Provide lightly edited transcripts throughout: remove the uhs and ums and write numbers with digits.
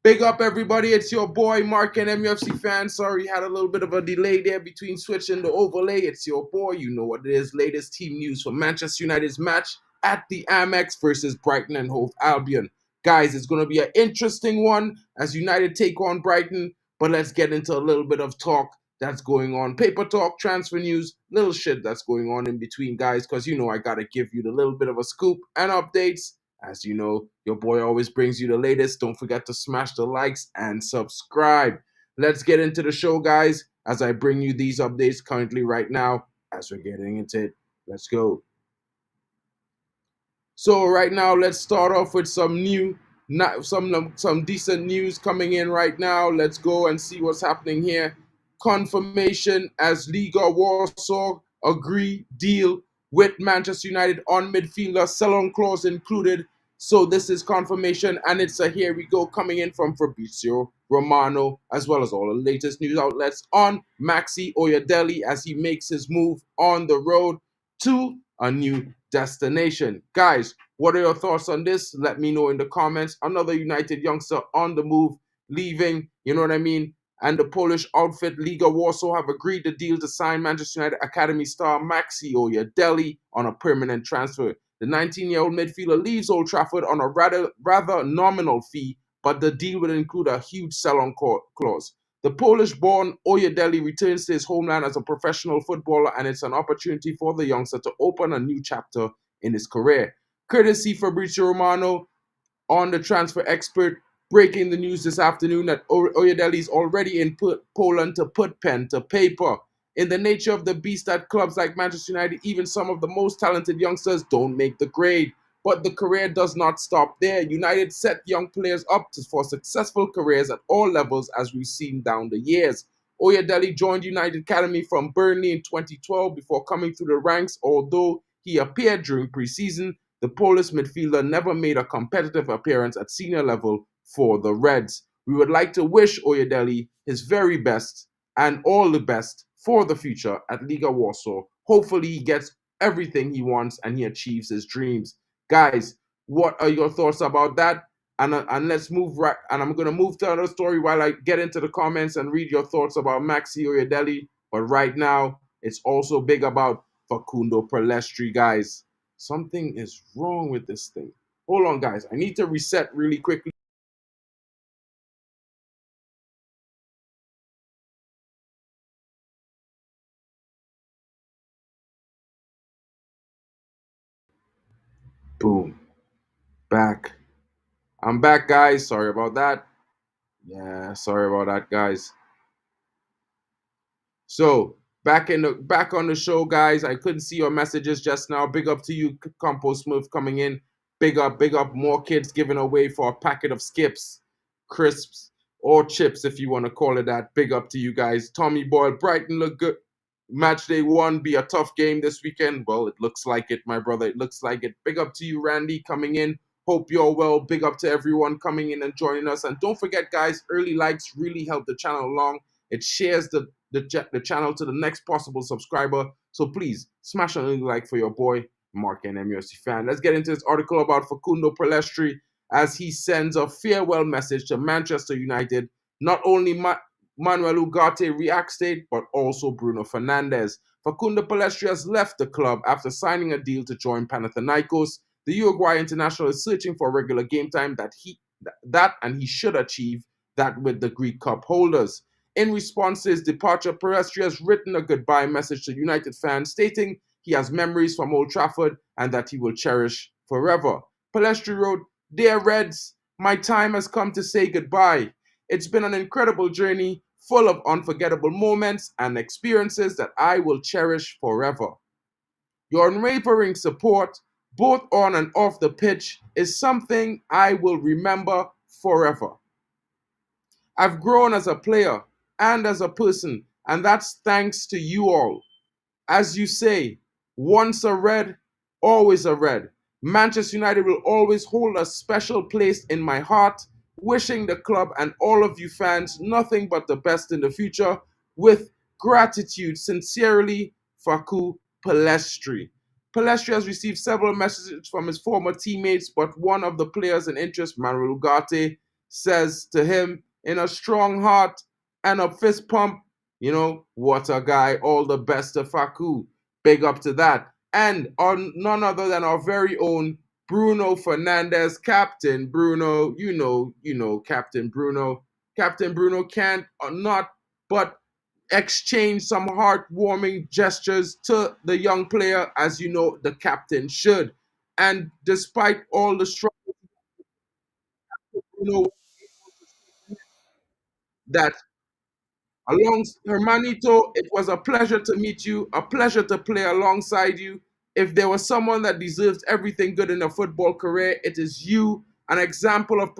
Big up, everybody. It's your boy, Mark, and MUFC fan. Sorry, had a little bit of a delay there between switching the overlay. It's your boy. You know what it is. Latest team news for Manchester United's match at the AMEX versus Brighton and Hove Albion. Guys, it's going to be an interesting one as United take on Brighton. But let's get into a little bit of talk that's going on. Paper talk, transfer news, little shit that's going on in between, guys. Because, you know, I got to give you the little bit of a scoop and updates. As you know, your boy always brings you the latest. Don't forget to smash the likes and subscribe. Let's get into the show, guys, as I bring you these updates currently right now as we're getting into it. Let's go. So right now, let's start off with some decent news coming in right now. Let's go and see what's happening here. Confirmation as Liga Warsaw agree deal with Manchester United on midfielder, sell-on clause included. So this is confirmation, and it's a here we go coming in from Fabrizio Romano, as well as all the latest news outlets on Maxi Oyedele as he makes his move on the road to a new destination. Guys, what are your thoughts on this? Let me know in the comments. Another United youngster on the move, leaving, you know what I mean? And the Polish outfit Liga Warsaw have agreed the deal to sign Manchester United Academy star Maxi Oyedele on a permanent transfer. The 19-year-old midfielder leaves Old Trafford on a rather nominal fee, but the deal will include a huge sell-on clause. The Polish-born Oyedele returns to his homeland as a professional footballer, and it's an opportunity for the youngster to open a new chapter in his career. Courtesy Fabrizio Romano on the transfer expert, breaking the news this afternoon that Oyedele is already in Poland to put pen to paper. In the nature of the beast at clubs like Manchester United, even some of the most talented youngsters don't make the grade. But the career does not stop there. United set young players up for successful careers at all levels, as we've seen down the years. Oyedele joined United Academy from Burnley in 2012 before coming through the ranks. Although he appeared during pre-season, the Polish midfielder never made a competitive appearance at senior level for the Reds. We would like to wish Oyedele his very best and all the best for the future at Liga Warsaw. Hopefully he gets everything he wants and he achieves his dreams. Guys, what are your thoughts about that? And let's move right. And I'm going to move to another story while I get into the comments and read your thoughts about Maxi Oyedele. But right now, it's also big about Facundo Pellistri, guys. Something is wrong with this thing. Hold on, guys. I need to reset really quickly. Boom. Back. I'm back, guys. Sorry about that. Yeah, sorry about that, guys. So back on the show, guys. I couldn't see your messages just now. Big up to you, Compost Smooth, coming in. Big up. More kids giving away for a packet of skips, crisps, or chips, if you want to call it that. Big up to you guys. Tommy Boyle, Brighton look good. Match day 1 be a tough game this weekend. Well, it looks like it, my brother. It looks like it. Big up to you, Randy, coming in. Hope you're well. Big up to everyone coming in and joining us. And don't forget, guys, early likes really help the channel along. It shares the channel to the next possible subscriber. So please smash a little like for your boy, Mark and MUFC fan. Let's get into this article about Facundo Pellistri as he sends a farewell message to Manchester United. Not only Manuel Ugarte reacts to it, but also Bruno Fernandes. Facundo Pellistri has left the club after signing a deal to join Panathinaikos. The Uruguay international is searching for regular game time and he should achieve that with the Greek Cup holders. In response to his departure, Pellistri has written a goodbye message to United fans, stating he has memories from Old Trafford and that he will cherish forever. Pellistri wrote, "Dear Reds, my time has come to say goodbye. It's been an incredible journey, full of unforgettable moments and experiences that I will cherish forever. Your unwavering support, both on and off the pitch, is something I will remember forever. I've grown as a player and as a person, and that's thanks to you all. As you say, once a Red, always a Red. Manchester United will always hold a special place in my heart, wishing the club and all of you fans nothing but the best in the future. With gratitude, sincerely, Facundo Pellistri." Pellistri has received several messages from his former teammates, but one of the players in interest, Manuel Ugarte, says to him in a strong heart and a fist pump, what a guy. All the best to Facu. Big up to that. And on none other than our very own Bruno Fernandes, Captain Bruno. Captain Bruno. Captain Bruno can't not but exchange some heartwarming gestures to the young player, as you know the captain should. And despite all the struggle, that along Hermanito, it was a pleasure to meet you, a pleasure to play alongside you. If there was someone that deserves everything good in a football career, it is you, an example of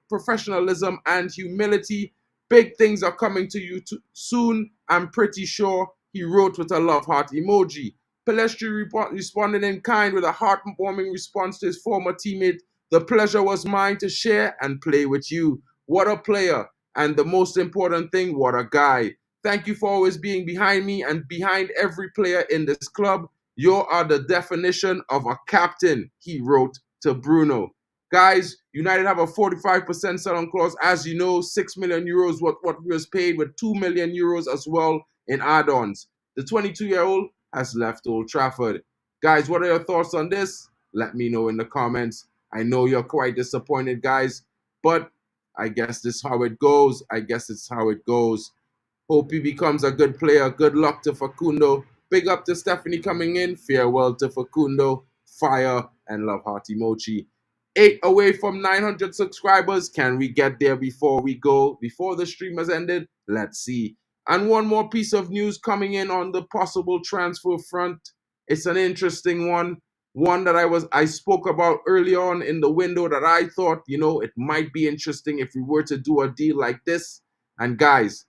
professionalism and humility. Big things are coming to you soon, I'm pretty sure, he wrote with a love heart emoji. Pellistri responded in kind with a heartwarming response to his former teammate. "The pleasure was mine to share and play with you. What a player. And the most important thing, what a guy. Thank you for always being behind me and behind every player in this club. You are the definition of a captain," he wrote to Bruno. Guys, United have a 45% sell-on clause. As you know, 6 million euros what was paid, with 2 million euros as well in add-ons. The 22-year-old has left Old Trafford. Guys, what are your thoughts on this? Let me know in the comments. I know you're quite disappointed, guys, but I guess this is how it goes. I guess it's how it goes. Hope he becomes a good player. Good luck to Facundo. Big up to Stephanie coming in. Farewell to Facundo. Fire and love heart emoji. 8 away from 900 subscribers. Can we get there before we go? Before the stream has ended? Let's see. And one more piece of news coming in on the possible transfer front. It's an interesting one. One that I spoke about early on in the window, that I thought, it might be interesting if we were to do a deal like this. And guys,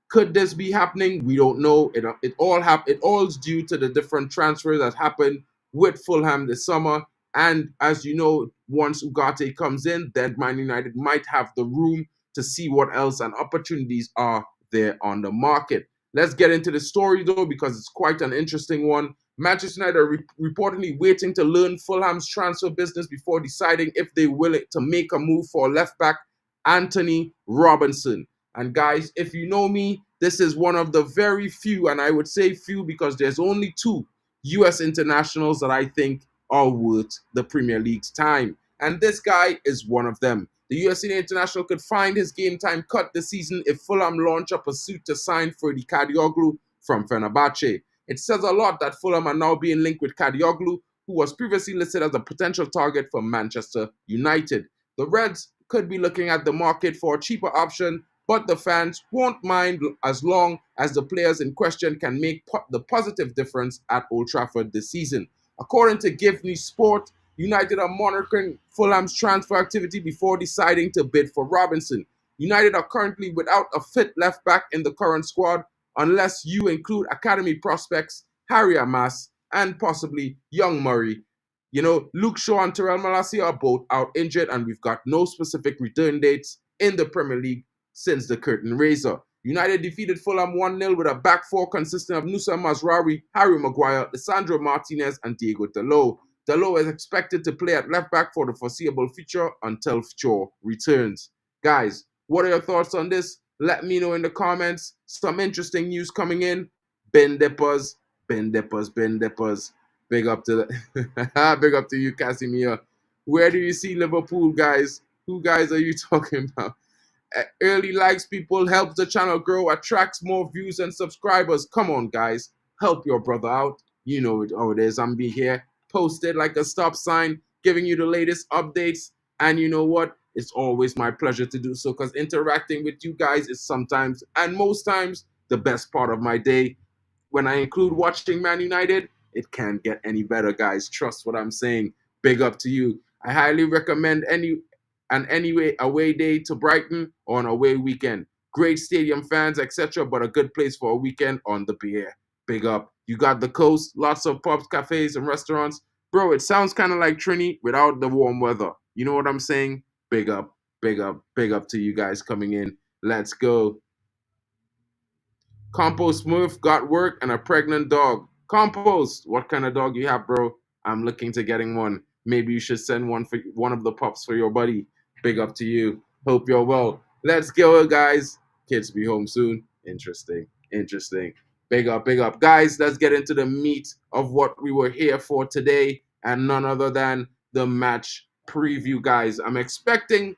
could this be happening? We don't know. It all is due to the different transfers that happened with Fulham this summer. And as you know, once Ugarte comes in, then Man United might have the room to see what else and opportunities are there on the market. Let's get into the story though, because it's quite an interesting one. Manchester United are reportedly waiting to learn Fulham's transfer business before deciding if they will to make a move for left back Anthony Robinson. And guys, if you know me, this is one of the very few, and I would say few because there's only 2 US internationals that I think are worth the Premier League's time. And this guy is one of them. The USA international could find his game time cut this season if Fulham launch a pursuit to sign Ferdi Kadioglu from Fenerbahce. It says a lot that Fulham are now being linked with Kadioglu, who was previously listed as a potential target for Manchester United. The Reds could be looking at the market for a cheaper option, but the fans won't mind as long as the players in question can make the positive difference at Old Trafford this season. According to Give Me Sport, United are monitoring Fulham's transfer activity before deciding to bid for Robinson. United are currently without a fit left back in the current squad, unless you include academy prospects Harry Amas and possibly young Murray. Luke Shaw and Terrell Malacia are both out injured, and we've got no specific return dates in the Premier League since the curtain raiser. United defeated Fulham 1-0 with a back four consisting of Nusa Mazraoui, Harry Maguire, Lisandro Martinez, and Diego Dalot. Dalot is expected to play at left back for the foreseeable future until Shaw returns. Guys, what are your thoughts on this? Let me know in the comments. Some interesting news coming in. Ben Dippers, Ben Dippers, Ben Dippers. Big up to big up to you, Casimir. Where do you see Liverpool, guys? Who guys are you talking about? Early likes, people, helps the channel grow, attracts more views and subscribers. Come on, guys. Help your brother out. You know how it is. I'm be here. Post it like a stop sign. giving you the latest updates. And you know what? It's always my pleasure to do so because interacting with you guys is sometimes and most times the best part of my day. When I include watching Man United, it can't get any better, guys. Trust what I'm saying. Big up to you. I highly recommend any away day to Brighton or an away weekend. Great stadium fans, etc., but a good place for a weekend on the beer. Big up. You got the coast, lots of pubs, cafes, and restaurants. Bro, it sounds kind of like Trini without the warm weather. You know what I'm saying? Big up, big up, big up to you guys coming in. Let's go. Compost Smurf got work and a pregnant dog. Compost, what kind of dog you have, bro? I'm looking to getting one. Maybe you should send one for one of the pups for your buddy. Big up to you. Hope you're well. Let's go, guys. Kids be home soon. Interesting. Interesting. Big up, big up. Guys, let's get into the meat of what we were here for today, and none other than the match preview, guys. I'm expecting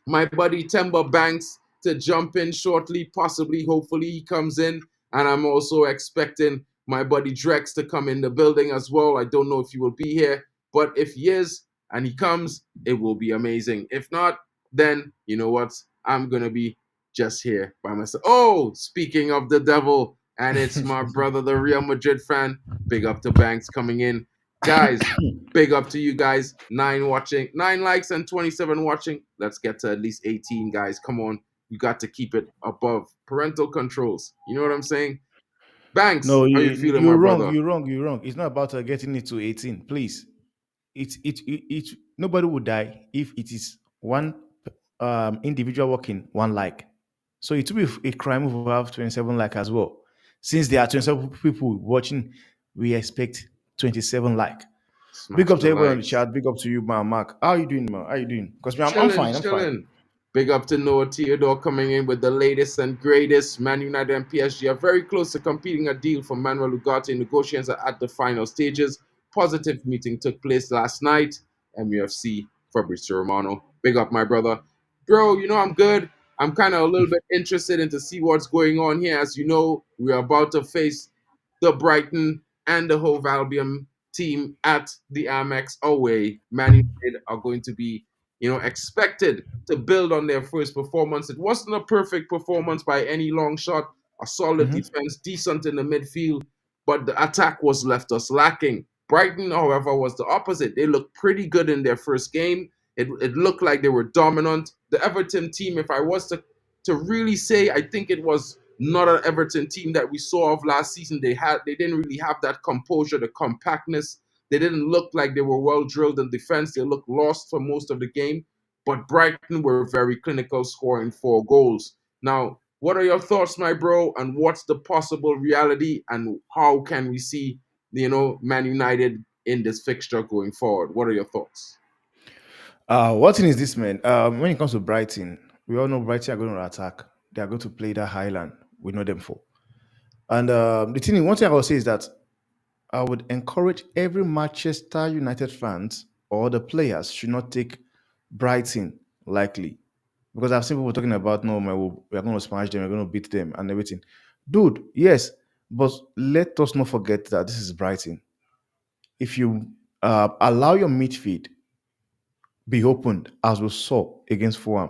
my buddy Temba Banks to jump in shortly, possibly, hopefully he comes in. And I'm also expecting my buddy Drex to come in the building as well. I don't know if he will be here, but if he is and he comes, it will be amazing. If not, then you know what? I'm going to be just here by myself. Oh, speaking of the devil, and it's my brother, the Real Madrid fan. Big up to Banks coming in. Guys, big up to you guys. 9 watching, 9 likes and 27 watching. Let's get to at least 18, guys. Come on. You got to keep it above parental controls. You know what I'm saying? Banks, No, how you feeling, my you're wrong. brother? You're wrong. You're wrong. It's not about getting it to 18. Please, it nobody would die if it is one individual working one like. So it will be a crime if we have 27 like as well. Since there are 27 people watching, we expect 27 like. Big Smash up the to everyone on the likes. chat. Big up to you, man. Mark. How are you doing, man? How are you doing? Because I'm Chilling, fine. I'm fine. chilling. Big up to Noah Theodore coming in with the latest and greatest. Man United and PSG are very close to completing a deal for Manuel Ugarte. Negotiations are at the final stages. Positive meeting took place last night. MUFC, Fabrizio Romano. Big up, my brother. Bro, you know I'm good. I'm kind of a little bit interested in to see what's going on here. As you know, we're about to face the Brighton and the Hove Albion team at the AMEX away. Man United are going to be expected to build on their first performance. It wasn't a perfect performance by any long shot, a solid Mhm. defense, decent in the midfield, but the attack was left us lacking. Brighton, however, was the opposite. They looked pretty good in their first game. It looked like they were dominant. The Everton team, if I was to really say, I think it was not an Everton team that we saw of last season. They didn't really have that composure, the compactness. They didn't look like they were well drilled in defense. They looked lost for most of the game. But Brighton were very clinical, scoring 4 goals. Now, what are your thoughts, my bro? And what's the possible reality? And how can we see, Man United in this fixture going forward? What are your thoughts? What thing is this, man? When it comes to Brighton, we all know Brighton are going to attack. They are going to play that Highland. We know them for. And one thing I will say is that I would encourage every Manchester United fans or the players should not take Brighton lightly. Because I've seen people talking about, no, man, we're going to smash them, we're going to beat them and everything. Dude, yes, but let us not forget that this is Brighton. If you allow your midfield be opened, as we saw against Fulham,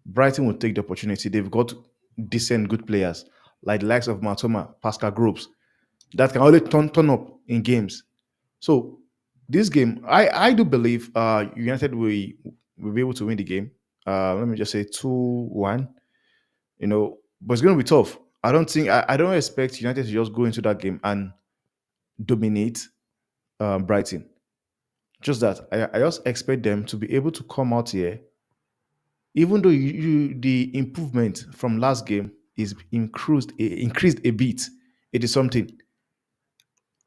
Brighton will take the opportunity. They've got decent, good players like the likes of Matoma, Pascal Groves, that can only turn up in games. So this game, I do believe United will be able to win the game. Let me just say 2-1. But it's going to be tough. I don't expect United to just go into that game and dominate Brighton. Just that I just expect them to be able to come out here, even though the improvement from last game is increased a bit. It is something.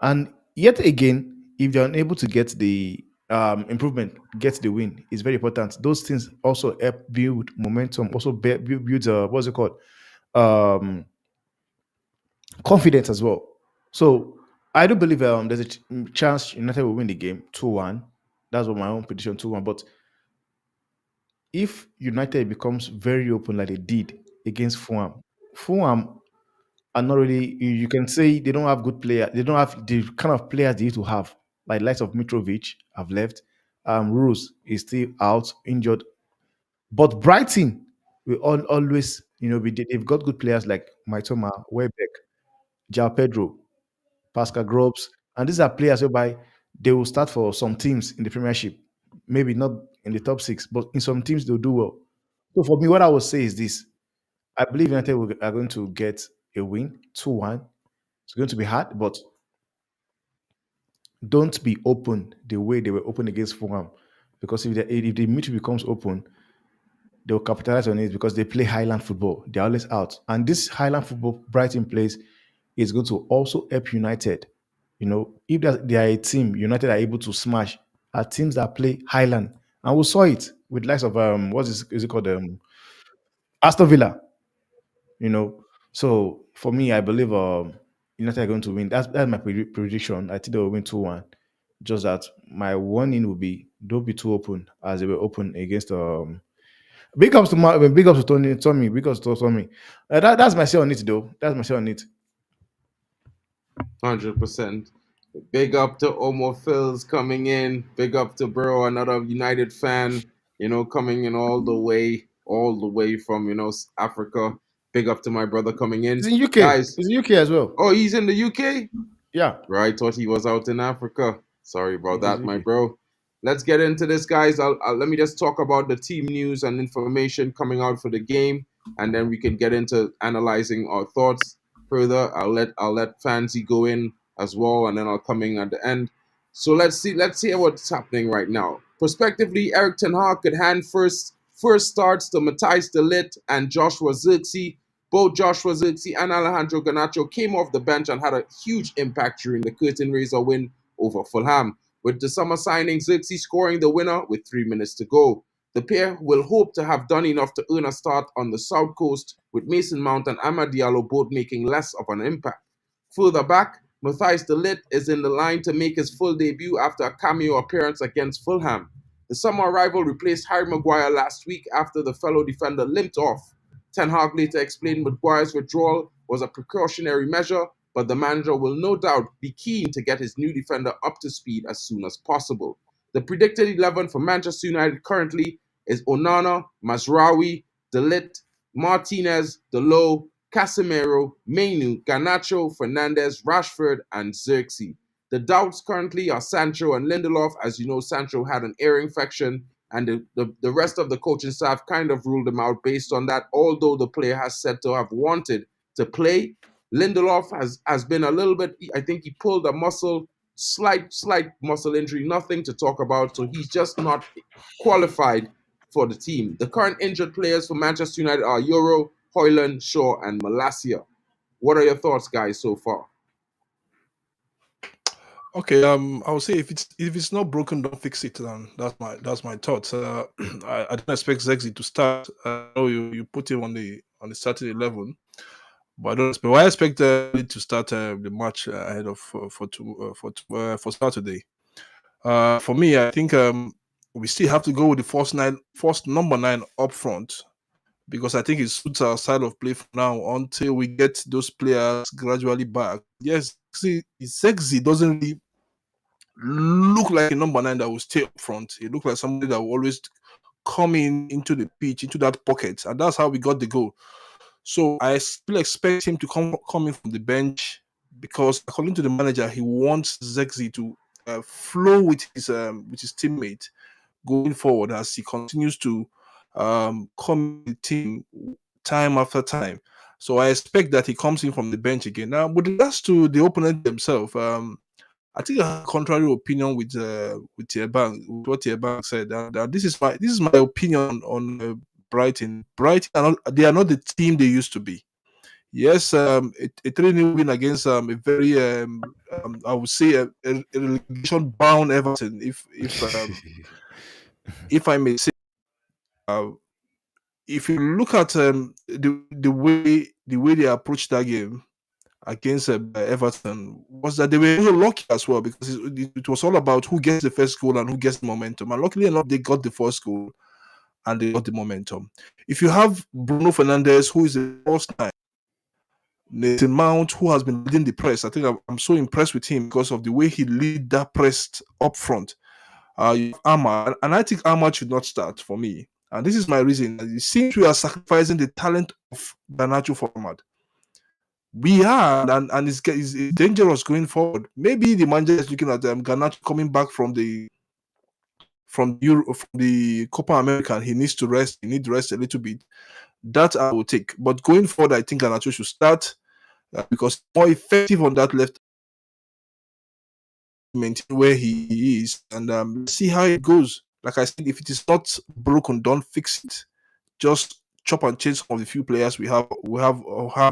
And yet again, if you're unable to get the improvement, get the win, is very important. Those things also help build momentum, also build what's it called? Um, Confidence as well. So I do believe there's a chance United will win the game 2-1. That's what my own prediction 2-1. But if United becomes very open like they did against Fulham are not really, you can say they don't have good players. They don't have the kind of players they used to have. Like likes of Mitrovic have left. Rose is still out injured. But Brighton will always, they've got good players like Maitoma, Welbeck, Jao Pedro, Pascal Groves, and these are players whereby they will start for some teams in the Premiership. Maybe not in the top six, but in some teams they'll do well. So for me, what I would say is this: I believe United are going to get a win, 2-1. It's going to be hard, but don't be open the way they were open against Fulham. Because if the midfield becomes open, they'll capitalize on it because they play Highland football. They're always out. And this Highland football Brighton plays is going to also help United. If they are a team, United are able to smash are teams that play Highland. And we saw it with likes of what is it called? Aston Villa. you know. So for me, I believe United are going to win. That's my prediction. I think they will win 2-1. Just that my warning will be don't be too open as they were open against big ups to big ups to Tommy, big ups to Tommy. That's my say on it though. That's my say on it. 100%. Big up to Omo Phils coming in. Big up to Bro, another United fan, coming in all the way from, Africa. Big up to my brother coming in. He's in UK. Guys. He's in UK as well. Oh, he's in the UK? Yeah. Right, thought he was out in Africa. Sorry about that, my UK. bro. Let's get into this, guys. Let me just talk about the team news and information coming out for the game, and then we can get into analyzing our thoughts further. I'll let Fancy go in as well, and then I'll come in at the end. So let's see what's happening right now. Prospectively, Erik ten Hag could hand first starts to Matthijs de Ligt and Joshua ZIRKZEE. Both Joshua ZIRKZEE and Alejandro Garnacho came off the bench and had a huge impact during the curtain raiser win over Fulham, with the summer signing ZIRKZEE scoring the winner with 3 minutes to go. The pair will hope to have done enough to earn a start on the South Coast, with Mason Mount and Amad Diallo both making less of an impact. Further back, Matthijs de Ligt is in the line to make his full debut after a cameo appearance against Fulham. The summer arrival replaced Harry Maguire last week after the fellow defender limped off. Ten Hag later explained Maguire's withdrawal was a precautionary measure, but the manager will no doubt be keen to get his new defender up to speed as soon as possible. The predicted 11 for Manchester United currently is Onana, Mazraoui, De Ligt, Martinez, Dalot, Casemiro, Mainu, Garnacho, Fernandes, Rashford, and ZIRKZEE. The doubts currently are Sancho and Lindelof. As you know, Sancho had an ear infection, and the rest of the coaching staff kind of ruled him out based on that, although the player has said to have wanted to play. Lindelof has been a little bit, I think he pulled a slight muscle injury, nothing to talk about, so he's just not qualified for the team. The current injured players for Manchester United are Euro, Højlund, Shaw, and Malacia. What are your thoughts, guys, so far? Okay, I would say if it's not broken, don't fix it. That's my thoughts. I don't expect ZIRKZEE to start. I know you put him on the starting 11, but I don't expect. I expect to start the match ahead of for Saturday. For me, I think we still have to go with the first number 9 up front, because I think it suits our style of play for now until we get those players gradually back. Yes, ZIRKZEE doesn't really look like a number 9 that will stay up front. He looked like somebody that will always come into the pitch, into that pocket, and that's how we got the goal. So I still expect him to come in from the bench, because according to the manager, he wants ZIRKZEE to flow with his teammate going forward as he continues to come in the team time after time. So I expect that he comes in from the bench again. Now, with regards to the opponent themselves, I think I have a contrary opinion with Tiebank, with what Tiebank said. This is my opinion on Brighton. Brighton they are not the team they used to be. Yes, a 3-0 win against a very I would say a relegation bound Everton, if I may say. If you look at the way they approached that game against Everton, was that they were also lucky as well, because it was all about who gets the first goal and who gets the momentum. And luckily enough, they got the first goal and they got the momentum. If you have Bruno Fernandes, who is the first nine, Mason Mount, who has been leading the press, I think I'm so impressed with him because of the way he lead that press up front. You have Ahmad, and I think Ahmad should not start for me. And this is my reason. It seems we are sacrificing the talent of Garnacho for Ahmad. We are, and it's dangerous going forward. Maybe the manager is looking at Garnacho coming back from the Copa America. He needs to rest. He needs to rest a little bit. That I will take. But going forward, I think Garnacho should start because more effective on that left, maintain where he is, and see how it goes. Like I said, if it is not broken, don't fix it. Just chop and change some of the few players we have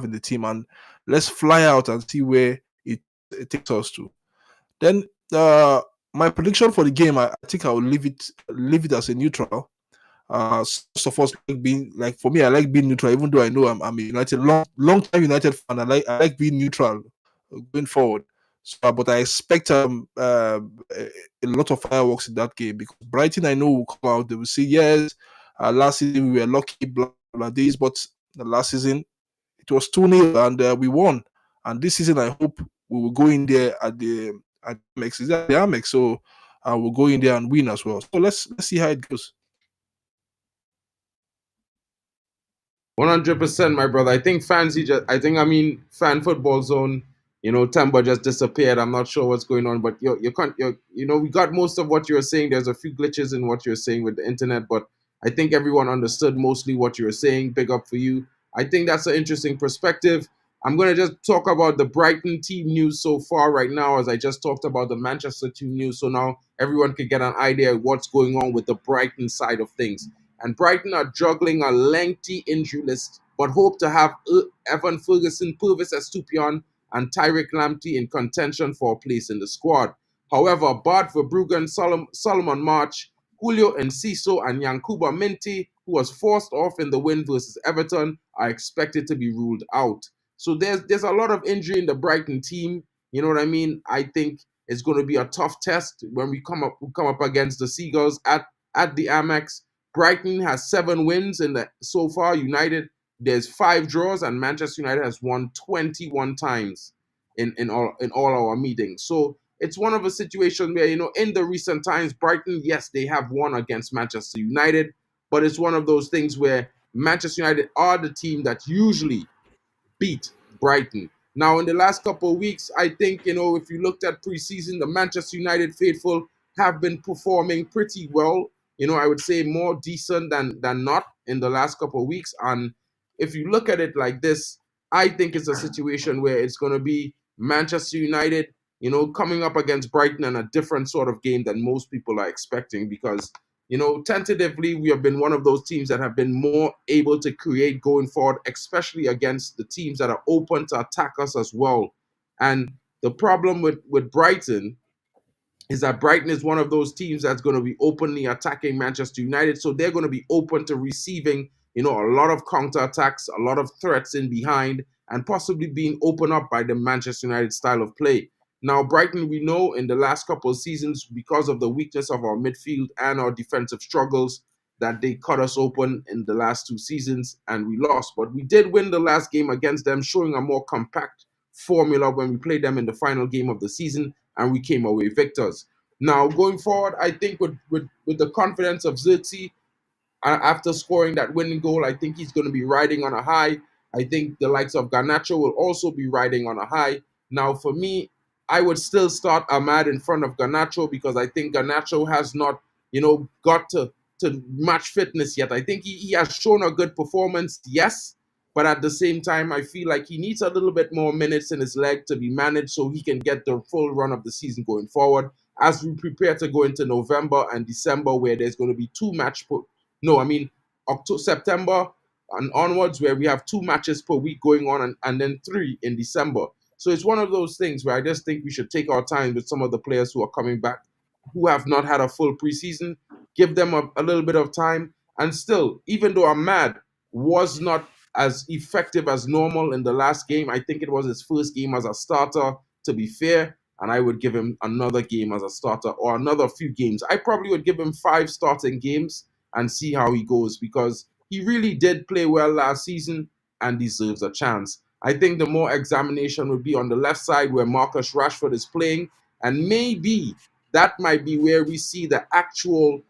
in the team, and let's fly out and see where it takes us to. Then my prediction for the game, I think I will leave it as a neutral. Most of us for me, I like being neutral, even though I know I'm a United long time United fan. I like being neutral going forward. So, but I expect a lot of fireworks in that game because Brighton, I know, will come out. They will say yes. Last season we were lucky, blah blah this, but the last season it was 2-0 and we won. And this season, I hope we will go in there at AMEX. Is that the AMEX? So we'll go in there and win as well. So let's see how it goes. 100%, my brother. I think fan football zone. Temba just disappeared. I'm not sure what's going on, but we got most of what you're saying. There's a few glitches in what you're saying with the internet, but I think everyone understood mostly what you're saying. Big up for you. I think that's an interesting perspective. I'm going to just talk about the Brighton team news so far right now, as I just talked about the Manchester team news. So now everyone can get an idea of what's going on with the Brighton side of things. And Brighton are juggling a lengthy injury list, but hope to have Evan Ferguson, Purvis Estupion, and Tyrick Lamptey in contention for a place in the squad. However, Bart Verbruggen, Solomon March, Julio Enciso, and Yankuba Minty, who was forced off in the win versus Everton, are expected to be ruled out. So there's a lot of injury in the Brighton team. You know what I mean? I think it's going to be a tough test when we come up against the Seagulls at the AMEX. Brighton has 7 wins so far. United, there's 5 draws, and Manchester United has won 21 times in all our meetings. So it's one of a situation where, in the recent times, Brighton, yes, they have won against Manchester United, but it's one of those things where Manchester United are the team that usually beat Brighton. Now, in the last couple of weeks, I think, if you looked at preseason, the Manchester United faithful have been performing pretty well. I would say more decent than not in the last couple of weeks. And if you look at it like this, I think it's a situation where it's going to be Manchester United, coming up against Brighton in a different sort of game than most people are expecting because, tentatively, we have been one of those teams that have been more able to create going forward, especially against the teams that are open to attack us as well. And the problem with Brighton is that Brighton is one of those teams that's going to be openly attacking Manchester United. So they're going to be open to receiving, a lot of counterattacks, a lot of threats in behind, and possibly being opened up by the Manchester United style of play. Now, Brighton, we know in the last couple of seasons, because of the weakness of our midfield and our defensive struggles, that they cut us open in the last 2 seasons and we lost. But we did win the last game against them, showing a more compact formula when we played them in the final game of the season, and we came away victors. Now, going forward, I think with the confidence of ZIRKZEE, after scoring that winning goal, I think he's going to be riding on a high. I think the likes of Garnacho will also be riding on a high. Now, for me, I would still start Ahmad in front of Garnacho because I think Garnacho has not, got to match fitness yet. I think he has shown a good performance, yes, but at the same time, I feel like he needs a little bit more minutes in his leg to be managed so he can get the full run of the season going forward as we prepare to go into November and December, where there's going to be 2 September and onwards, where we have 2 matches per week going on, and then 3 in December. So it's one of those things where I just think we should take our time with some of the players who are coming back, who have not had a full preseason, give them a little bit of time. And still, even though Ahmad was not as effective as normal in the last game, I think it was his first game as a starter, to be fair, and I would give him another game as a starter or another few games. I probably would give him 5 starting games and see how he goes because he really did play well last season and deserves a chance. I think the more examination would be on the left side where Marcus Rashford is playing, and maybe that might be where we see the actual,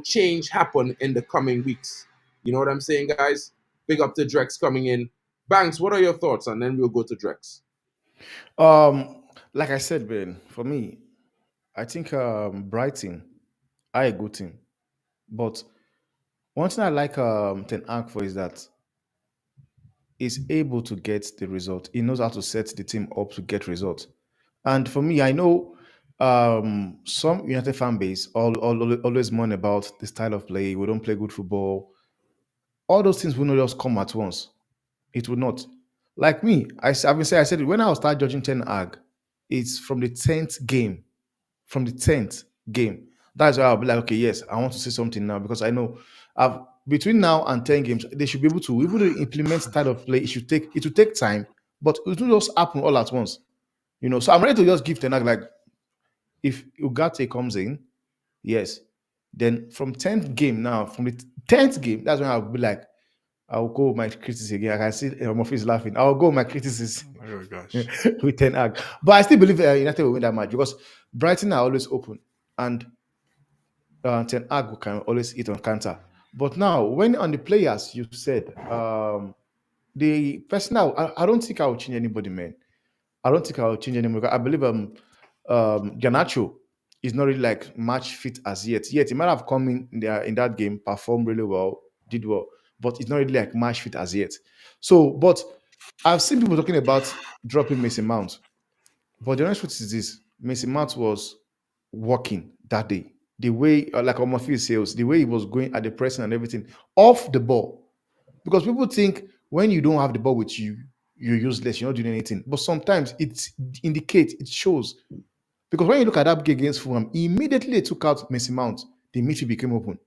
change happen in the coming weeks. You know what I'm saying, guys? Big up to Drex coming in. Banks, what are your thoughts? And then we'll go to Drex. Like I said, Ben, for me, I think Brighton are a good team. But one thing I like Ten Hag for is that he's able to get the result. He knows how to set the team up to get results. And for me, I know some United fan base always moan about the style of play. We don't play good football. All those things will not just come at once. It will not. Like me, I've been saying, I said it, when I will start judging Ten Hag, it's from the 10th game. From the 10th game. That's why I'll be like, okay, yes, I want to see something now because I know I've between now and 10 games, they should be able to even to implement style of play. It will take time, but it will just happen all at once. So I'm ready to just give Ten Hag like if Ugarte comes in, yes. Then from 10th game now, from the 10th game, that's when I'll be like, I'll go with my criticism again. I can see Murphy is laughing. I'll go with my criticism Oh gosh. with Ten Hag. But I still believe United will win that match because Brighton are always open and Ten Hag can always hit on counter. But now, when on the players, you said the personal, I don't think I will change anybody, man. I don't think I will change anybody. I believe Garnacho is not really like match fit as yet. Yet he might have come in there in that game, performed really well, did well, but it's not really like match fit as yet. So, but I've seen people talking about dropping Mason Mount. But the honest truth is this: Mason Mount was working that day. The way, like on my field sales, the way he was going at the pressing and everything off the ball. Because people think when you don't have the ball with you, you're useless, you're not doing anything. But sometimes it indicates, it shows. Because when you look at that game against Fulham, immediately they took out Mason Mount, the midfield became open.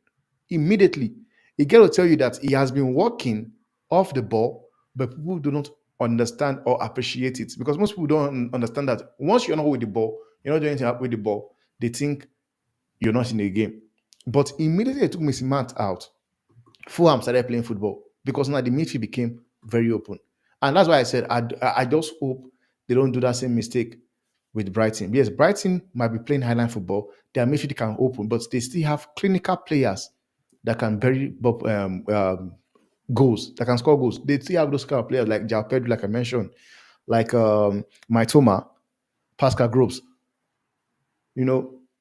Immediately. He got to tell you that he has been working off the ball, but people do not understand or appreciate it. Because most people don't understand that once you're not with the ball, you're not doing anything with the ball, they think you're not in the game. But immediately they took Mason Mount out, Fulham started playing football because now the midfield became very open. And that's why I said I just hope they don't do that same mistake with Brighton. Yes, Brighton might be playing highline football. Their midfield can open, but they still have clinical players that can bury goals, that can score goals. They still have those kind of players like Jao Pedro, like I mentioned, like Maitoma, Pascal Groves.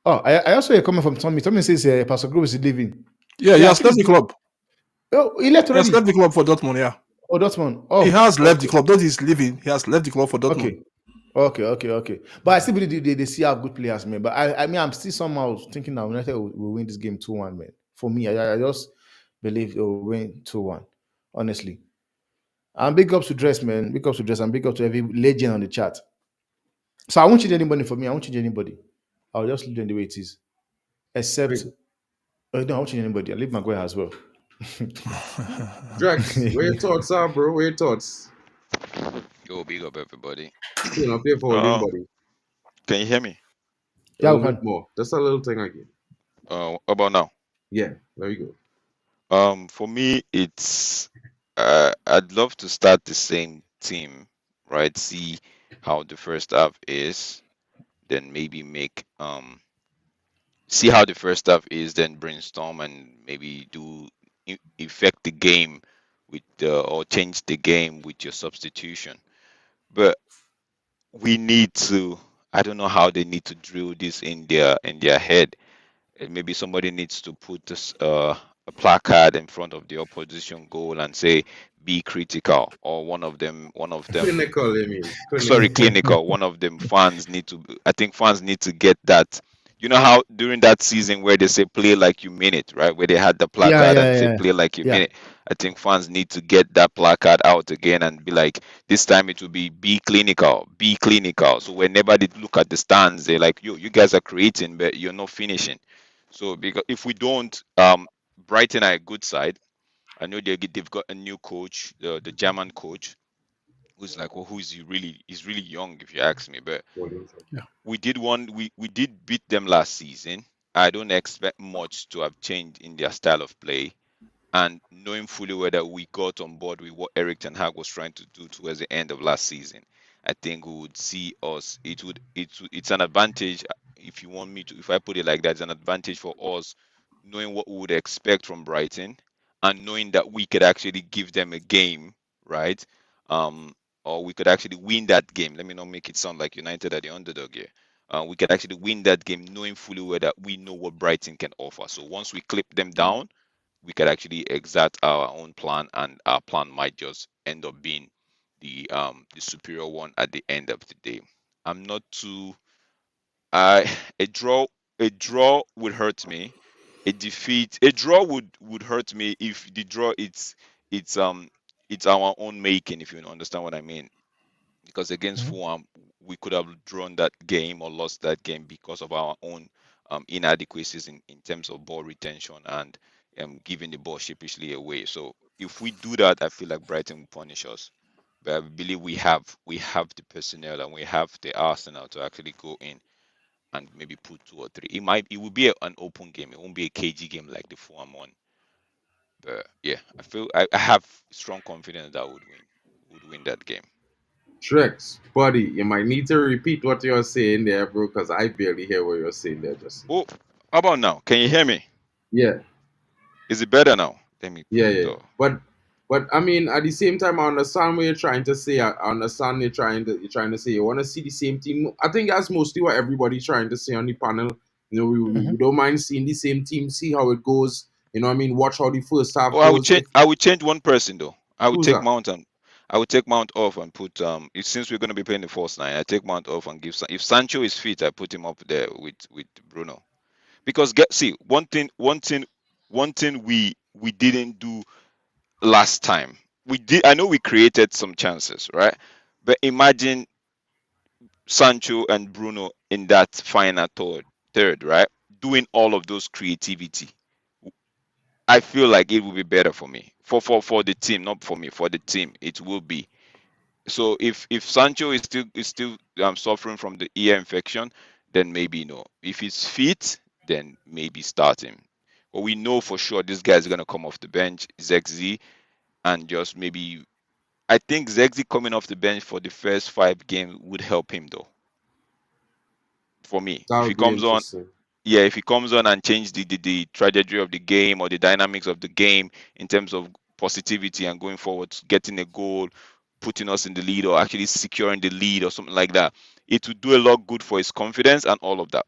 I also hear a comment from Tommy. Tommy says Pascal Groves is leaving. Yeah, he has left the club. Oh, he left He already. has left the club for Dortmund, yeah. Oh, Dortmund. Oh, He has left the club. Not he's leaving. He has left the club for Dortmund. Okay. But I still believe they still have good players, man. But I mean, I'm still somehow thinking that United will win this game 2-1, man. For me, I just believe they will win 2-1, honestly. And big ups to Dress, man. Big ups to Dress and big ups to every legend on the chat. So I won't change anybody for me. I won't change anybody. I'll just leave them the way it is. Except, no, I won't change anybody. I'll leave Maguire as well. Drex, where your thoughts are, bro? Where your thoughts? Yo, big up everybody. Up here for holding body. Can you hear me? Yeah, A we little can. bit more. Just a little thing again. About now? Yeah, there you go. For me, it's I'd love to start the same team, right? See how the first half is, then maybe make see how the first half is, then brainstorm and maybe do affect the game with or change the game with your substitution. But we need to. I don't know how they need to drill this in their head. Maybe somebody needs to put this a placard in front of the opposition goal and say be critical, or one of them Clinical, I mean. sorry, clinical. One of them fans need to, I think fans need to get that. You know how during that season where they say play like you mean it, right? Where they had the placard and say play like you mean it. I think fans need to get that placard out again and be like, this time it will be clinical, be clinical. So whenever they look at the stands, they're like, yo, you guys are creating, but you're not finishing. So because if we don't, Brighton are a good side. I know they've got a new coach, the German coach, who's like, well, he's really young if you ask me. But we did beat them last season. I don't expect much to have changed in their style of play. And knowing fully whether we got on board with what Erik ten Hag was trying to do towards the end of last season, I think we would see us. It's an advantage if you want me to, if I put it like that, it's an advantage for us knowing what we would expect from Brighton and knowing that we could actually give them a game, right? Um, or we could actually win that game. Let me not make it sound like United are the underdog here. We could actually win that game knowing fully well that we know what Brighton can offer. So once we clip them down, we could actually exact our own plan, and our plan might just end up being the superior one at the end of the day. I'm not too I a draw would hurt me. A draw would hurt me if the draw it's um it's our own making, if you understand what I mean. Because against Mhm. Fulham, we could have drawn that game or lost that game because of our own inadequacies in terms of ball retention and giving the ball sheepishly away. So if we do that, I feel like Brighton will punish us. But I believe we have the personnel and we have the arsenal to actually go in and maybe put 2 or 3. It will be an open game. It won't be a KG game like the Fulham one. But yeah, I have strong confidence that would win that game. Tricks, buddy, you might need to repeat what you're saying there, bro, because I barely hear what you're saying there. Just Oh, how about now? Can you hear me? yeah, Is it better now? Let me yeah, put yeah. the. But I mean, at the same time, I understand what you're trying to say. I understand you're trying to say you want to see the same team. I think that's mostly what everybody's trying to say on the panel. You know, we Mhm. don't mind seeing the same team, see how it goes. You know what I mean? Watch how the first half Oh, I would goes. change. I would change one person though. I would Who's take that? Mount and I would take Mount off and put since we're gonna be playing the false nine, I take Mount off and if Sancho is fit, I put him up there with Bruno. Because see one thing we didn't do last time. We did. I know we created some chances, right? But imagine Sancho and Bruno in that final third, right? Doing all of those creativity. I feel like it will be better for me, for the team, not for me, for the team. It will be. So if Sancho is still suffering from the ear infection, then maybe no. If he's fit, then maybe start him. But we know for sure this guy's gonna come off the bench, ZIRKZEE, and just maybe I think ZIRKZEE coming off the bench for the first 5 games would help him though. For me, That if he would be comes on, interesting. yeah, if he comes on and change the trajectory of the game or the dynamics of the game in terms of positivity and going forward, getting a goal, putting us in the lead or actually securing the lead or something like that, it would do a lot good for his confidence and all of that.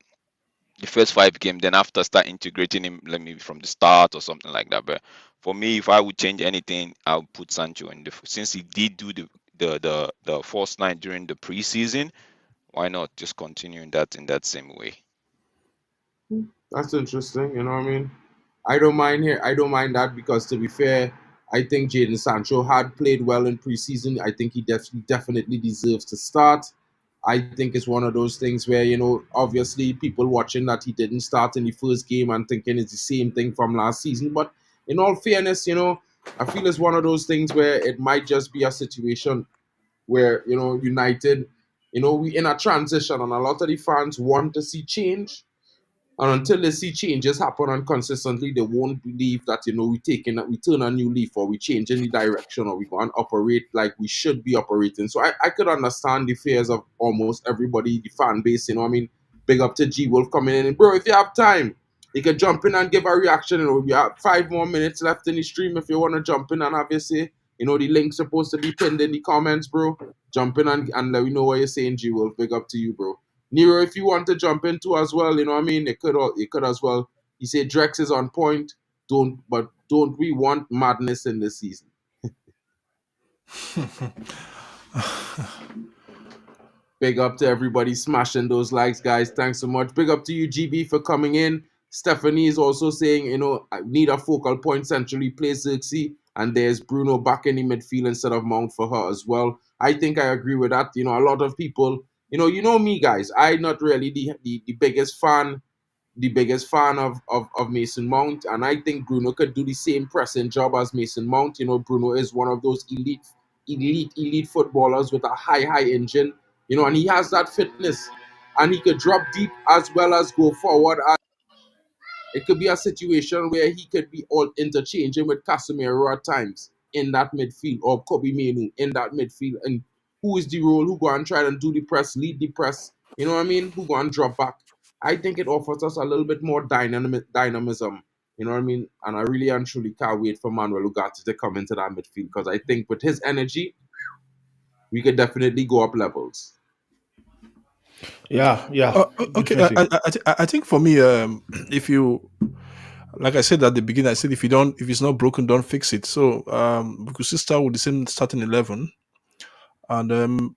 The first 5 games, then after start integrating him, let me from the start or something like that. But for me, if I would change anything, I would put Sancho in since he did do the false nine during the preseason. Why not just continue in that same way? That's interesting. You know what I mean? I don't mind here. I don't mind that because to be fair, I think Jadon Sancho had played well in preseason. I think he definitely deserves to start. I think it's one of those things where, obviously people watching that he didn't start in the first game and thinking it's the same thing from last season. But in all fairness, I feel it's one of those things where it might just be a situation where, United, we in a transition and a lot of the fans want to see change, and until they see changes happen and consistently, they won't believe that, we turn a new leaf or we change any direction or we go and operate like we should be operating. So I could understand the fears of almost everybody, the fan base, I mean, big up to G Wolf coming in. And bro, if you have time, you can jump in and give a reaction. We have 5 more minutes left in the stream if you want to jump in and have your say. The link's supposed to be pinned in the comments, bro. Jump in and let me know what you're saying, G Wolf. Big up to you, bro. Nero, if you want to jump into as well, you know what I mean? It could as well. He said Drex is on point. Don't we want madness in this season? Big up to everybody smashing those likes, guys. Thanks so much. Big up to you, GB, for coming in. Stephanie is also saying, I need a focal point centrally, play ZIRKZEE. And there's Bruno back in the midfield instead of Mount for her as well. I think I agree with that. A lot of people, me, guys. I'm not really the biggest fan of Mason Mount, and I think Bruno could do the same pressing job as Mason Mount. Bruno is one of those elite footballers with a high engine, and he has that fitness, and he could drop deep as well as go forward. It could be a situation where he could be all interchanging with Casemiro at times in that midfield, or Kobe Menu in that midfield, and who is the role? Who go and try and do the press, lead the press? You know what I mean? Who go and drop back? I think it offers us a little bit more dynamism. You know what I mean? And I really and truly can't wait for Manuel Ugarte to come into that midfield, because I think with his energy, we could definitely go up levels. Yeah. Okay, Definitely. I think for me, if you, like I said at the beginning, I said if it's not broken, don't fix it. So we could still start with the same starting 11, and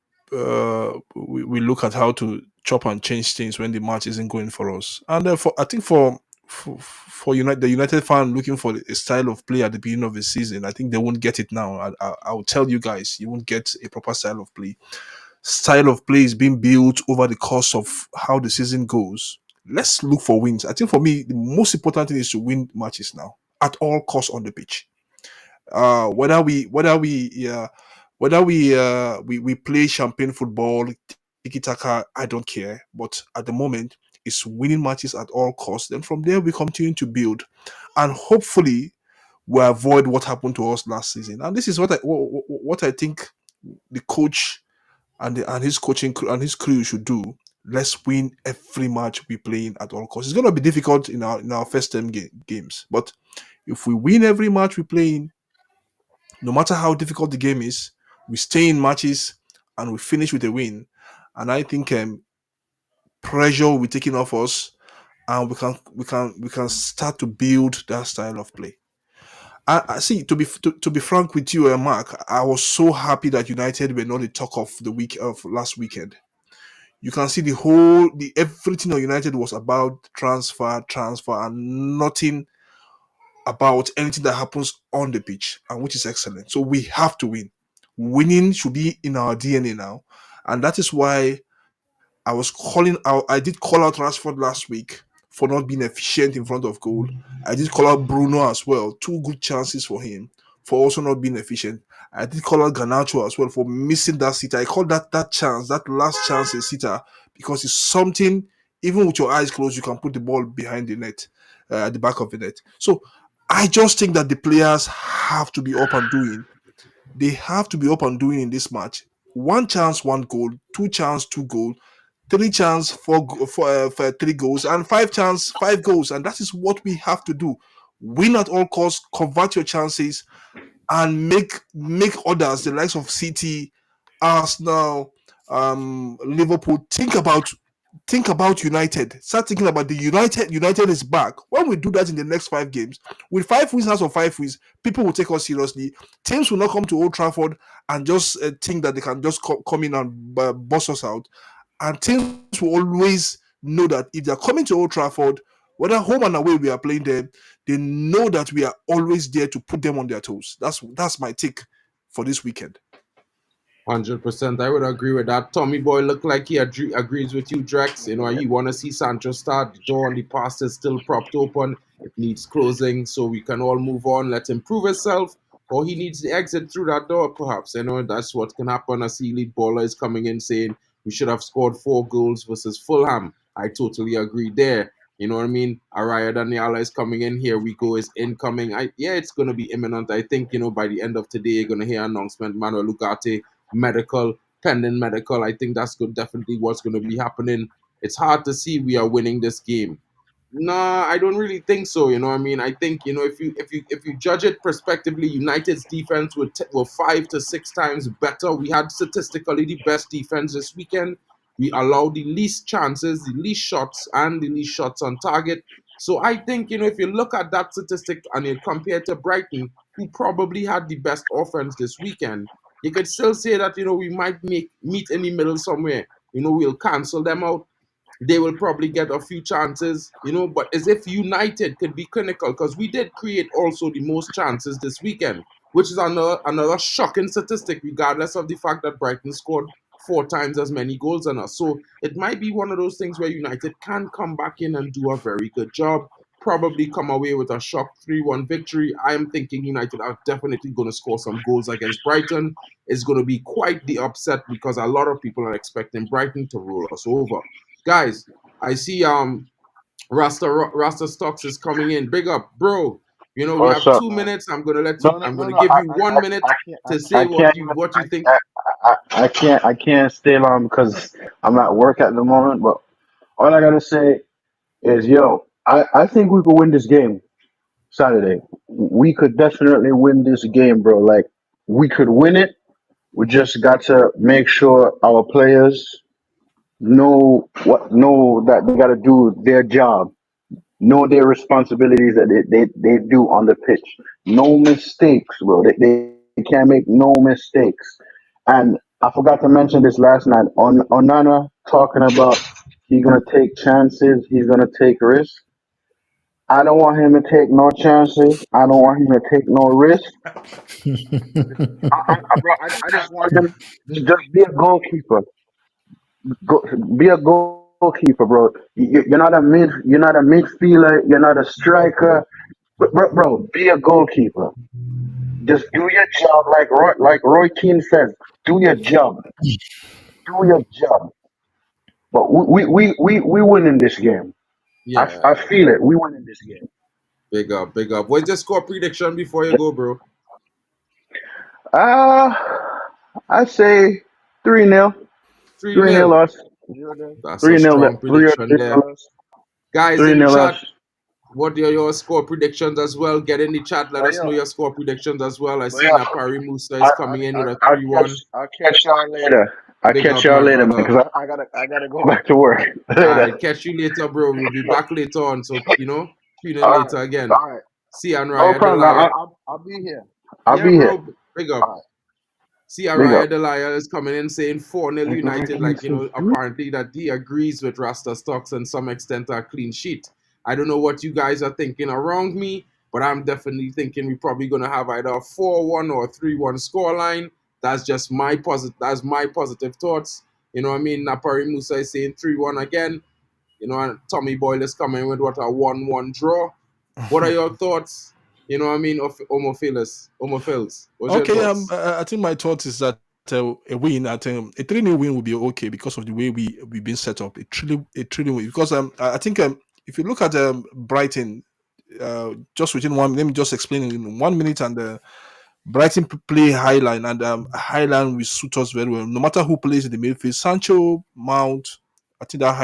we look at how to chop and change things when the match isn't going for us. And I think for the United fan looking for a style of play at the beginning of the season, I think they won't get it now. I will tell you guys, you won't get a proper style of play. Style of play is being built over the course of how the season goes. Let's look for wins. I think for me, the most important thing is to win matches now at all costs on the pitch. Whether we play champagne football, tiki taka, I don't care. But at the moment, it's winning matches at all costs. Then from there, we continue to build, and hopefully, we avoid what happened to us last season. And this is what I think the coach and his coaching crew and his crew should do. Let's win every match we play in at all costs. It's going to be difficult in our first 10 games, but if we win every match we play in, no matter how difficult the game is, we stay in matches and we finish with a win. And I think pressure will be taken off us, and we can start to build that style of play. I see. To be frank with you, Mark, I was so happy that United were not the talk of the week of last weekend. You can see everything on United was about transfer, and nothing about anything that happens on the pitch, and which is excellent. So we have to win. Winning should be in our DNA now, and that is why I was calling out. I did call out Rashford last week for not being efficient in front of goal. I did call out Bruno as well. 2 good chances for him for also not being efficient. I did call out Garnacho as well for missing that sitter. I call that chance, that last chance a sitter, because it's something, even with your eyes closed, you can put the ball behind the net, at the back of the net. So I just think that the players have to be up and doing. They have to be up and doing in this match. 1 chance, 1 goal. 2 chance, 2 goal. 3 chance, 4 for 3 goals, and 5 chance, 5 goals. And that is what we have to do. Win at all costs, convert your chances, and make others, the likes of City, Arsenal, Liverpool, think about United. Start thinking about the United is back. When we do that in the next 5 games, with 5 wins out of 5 wins, people will take us seriously. Teams will not come to Old Trafford and just think that they can just come in and bust us out. And teams will always know that if they're coming to Old Trafford, whether home and away we are playing them, they know that we are always there to put them on their toes. That's my take for this weekend. 100%. I would agree with that. Tommy Boy look like he agrees with you, Drex. You know, he want to see Sancho start. The door on the past is still propped open. It needs closing, so we can all move on. Let him prove himself, or he needs to exit through that door, perhaps. You know, that's what can happen. I see Elite Baller is coming in saying we should have scored 4 goals versus Fulham. I totally agree there. You know what I mean? Araya Daniela is coming in. Here we go, is incoming. It's going to be imminent. I think, you know, by the end of today, you're going to hear announcement. Manuel Ugarte, pending medical. I think that's definitely what's going to be happening. It's hard to see we are winning this game. Nah, I don't really think so. You know what I mean? I think, you know, if you judge it prospectively, United's defense were 5 to 6 times better. We had statistically the best defense this weekend. We allowed the least chances, the least shots, and the least shots on target. So I think, you know, if you look at that statistic and you compare it to Brighton, who probably had the best offense this weekend, you could still say that, you know, we might meet in the middle somewhere. You know, we'll cancel them out. They will probably get a few chances, you know, but as if United could be clinical, because we did create also the most chances this weekend, which is another shocking statistic, regardless of the fact that Brighton scored 4 times as many goals than us. So it might be one of those things where United can come back in and do a very good job, probably come away with a shock 3-1 victory. I am thinking United are definitely going to score some goals against Brighton. It's going to be quite the upset, because a lot of people are expecting Brighton to roll us over. Guys, I see Rasta Stocks is coming in. Big up, bro. You know, we What's have up, 2 man? minutes. I'm gonna No. give you 1 minute to say I what can't you even. think. I can't stay long because I'm at work at the moment. But all I gotta say, is, yo, I think we could win this game Saturday. We could definitely win this game, bro. Like, we could win it. We just got to make sure our players know that they got to do their job, know their responsibilities that they do on the pitch. No mistakes, bro. They can't make no mistakes. And I forgot to mention this last night. On Onana talking about he's gonna take chances, he's gonna take risks. I don't want him to take no chances. I don't want him to take no risks. I just want him to just be a goalkeeper. Go, be a goalkeeper, bro. You're not a midfielder. You're not a striker. Bro, be a goalkeeper. Just do your job, like Roy Keane says. Do your job. Do your job. But we winning this game. Yeah, I feel it. We winning this game. big up, big up. What's your score prediction before you go, bro? Uh I'd say 3-0. 3-0 3-0. us. That's a 3-0 strong prediction 3-0 there. us. Guys in the 3-0 chat, us. what are your score predictions as well? Get in the chat. Let But us yeah, know your score predictions as well. I but see yeah. Napari Musa is coming in with a 3-1. I'll catch y'all later. I'll Big catch up, y'all my later, man, brother. because I gotta go back to work I'll later. catch you later, bro. We'll be back later on. So, tune in All later right, again. all right. See you on No Raya problem. Delaya. I'll be here. I'll Yeah, be here. bro. Big up. All right, See, big Araya up. Delaya is coming in saying 4-0 United. Like, apparently that he agrees with Rasta Stocks and some extent a clean sheet. I don't know what you guys are thinking around me, but I'm definitely thinking we're probably going to have either a 4-1 or a 3-1 scoreline. That's just that's my positive thoughts. You know what I mean? Napari Musa is saying 3-1 again. And Tommy Boyle is coming with what, a 1-1 draw. What are your thoughts? You know what I mean? Of Omophilus. What's your Okay, thoughts? I think my thought is that a win, I think a 3-0 win will be okay because of the way we've been set up. A 3-0 win because I think if you look at Brighton, just within let me just explain in 1 minute, and Brighton play high line, and high line will suit us very well. No matter who plays in the midfield, Sancho, Mount, I think that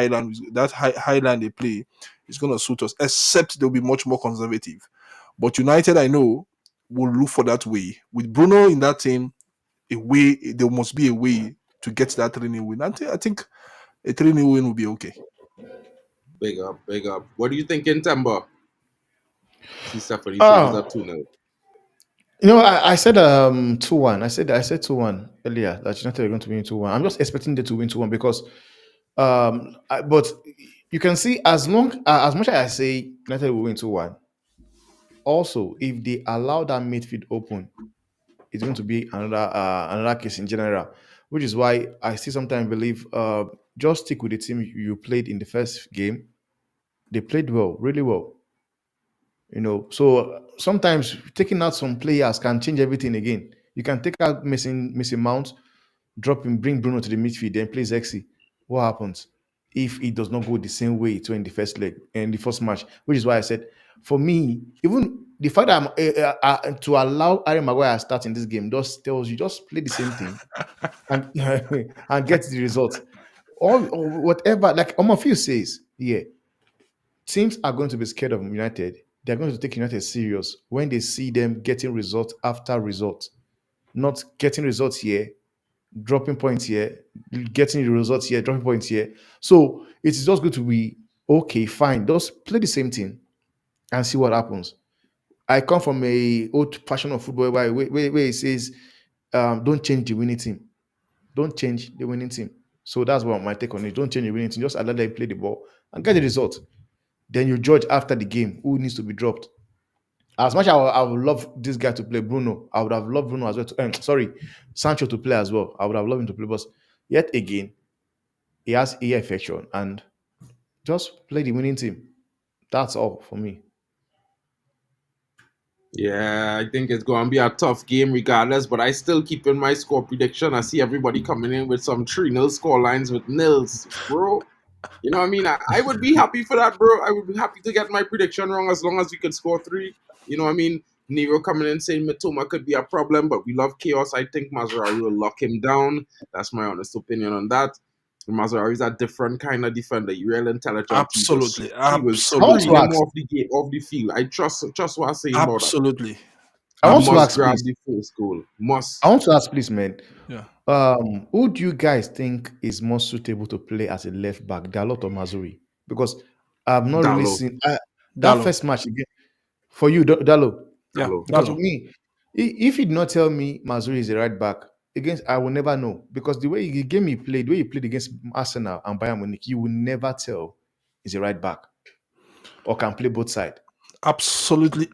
high line they play is going to suit us. Except they'll be much more conservative. But United, I know, will look for that way with Bruno in that team. There must be a way to get that 3-0 win. I think a 3-0 win will be okay. Big up, big up. What do you think in Temba? See Stephanie saying is up 2-0. I said 2-1. I said 2-1 earlier that United are going to win 2-1. I'm just expecting them to win 2-1 because but you can see as much as I say United will win 2-1. Also, if they allow that midfield open, it's going to be another case in general, which is why I still sometimes believe just stick with the team you played in the first game. They played well, really well. So sometimes taking out some players can change everything again. You can take out missing Mount, drop him, bring Bruno to the midfield, then play ZIRKZEE. What happens if it does not go the same way to in the first leg in the first match? Which is why I said, for me, even the fact that I'm to allow Harry Maguire start in this game just tells you just play the same thing and and get the result. Or whatever, like Omofil says, yeah, teams are going to be scared of United. They're going to take United serious when they see them getting result after result, not getting results here, dropping points here, getting the results here, dropping points here. So it's just going to be okay, fine. Just play the same thing and see what happens. I come from a old passion of football where it says, don't change the winning team. Don't change the winning team. So that's what my take on it. Don't change the winning team. Just allow them play the ball and get the result. Then you judge after the game who needs to be dropped. As much as I would love this guy to play Bruno, I would have loved Bruno as well. Sancho to play as well. I would have loved him to play, but yet again, he has ear infection and just play the winning team. That's all for me. Yeah, I think it's going to be a tough game regardless, but I still keep in my score prediction. I see everybody coming in with some 3-0 score lines with nils, bro. You know what I mean? I would be happy for that, bro. I would be happy to get my prediction wrong as long as we could score 3. You know what I mean? Nero coming in saying Matoma could be a problem, but we love chaos. I think Mazraoui will lock him down. That's my honest opinion on that. Mazraoui is a different kind of defender. He real intelligent. Absolutely, He will I want screen to him ask. off the game, off the field. I trust what I'm saying about that. absolutely. I want to Must ask, grab please. the first goal. Must. I want to ask, please, man. Yeah. Who do you guys think is more suitable to play as a left back, Dalot or Mazuri? Because I've not really Dalot. seen that Dalot. first match again. For you, Dalo. Yeah, Dalot. Because for Dalot. me, if you did not tell me Mazuri is a right back, against I will never know. Because the way the game he played, the way he played against Arsenal and Bayern Munich, you will never tell he's a right back or can play both sides. Absolutely